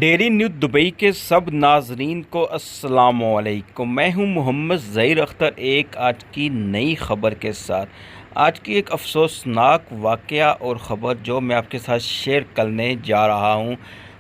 Dairy news Dubai کے سب ناظرین کو السلام علیکم۔ میں ہوں محمد ظہیر اختر، ایک آج کی نئی خبر کے ساتھ۔ آج کی ایک افسوسناک واقعہ اور خبر جو میں آپ کے ساتھ شیئر کرنے جا رہا ہوں۔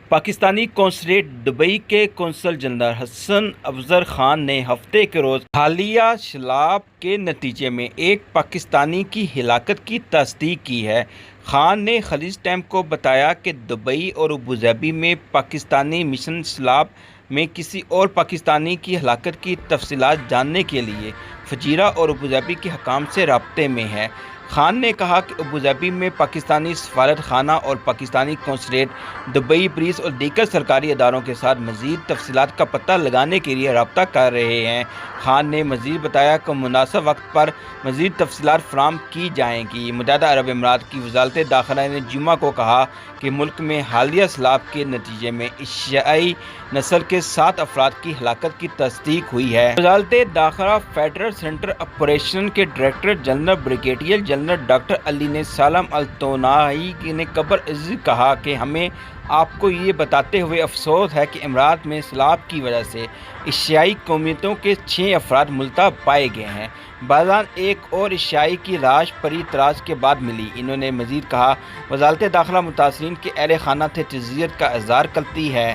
پاکستانی قونصلیٹ دبئی کے قونصل جنرل حسن افضل خان نے ہفتے کے روز حالیہ سیلاب کے نتیجے میں ایک پاکستانی کی ہلاکت کی تصدیق کی ہے۔ خان نے خلیج ٹائمز کو بتایا کہ دبئی اور ابوظہبی میں پاکستانی مشن سیلاب میں کسی اور پاکستانی کی ہلاکت کی تفصیلات جاننے کے لیے فجیرہ اور ابوظہبی کے حکام سے رابطے میں ہے۔ خان نے کہا کہ ابوظہبی میں پاکستانی سفارت خانہ اور پاکستانی قونصلیٹ دبئی پولیس اور دیگر سرکاری اداروں کے ساتھ مزید تفصیلات کا پتہ لگانے کے لیے رابطہ کر رہے ہیں۔ خان نے مزید بتایا کہ مناسب وقت پر مزید تفصیلات فراہم کی جائیں گی۔ متحدہ عرب امارات کی وزارت داخلہ نے جمعہ کو کہا کہ ملک میں حالیہ سیلاب کے نتیجے میں ایشیائی نسل کے 7 افراد کی ہلاکت کی تصدیق ہوئی ہے۔ وزارت داخلہ فیڈرل سینٹر آپریشن کے director general brigadier general doctor Ali نے سالم التونائی نے قبل ازیں کہا کہ ہمیں آپ کو یہ بتاتے ہوئے افسوس ہے کہ امارات میں سیلاب کی وجہ سے ایشیائی قومیتوں کے 6 افراد ملتہب پائے گئے ہیں۔ بعضاً ایک اور ایشیائی کی لاش پری تلاش کے بعد ملی۔ انہوں نے مزید کہا، وزارت داخلہ متاثرین کے اہل خانہ سے تعزیت کا اظہار کرتی ہے۔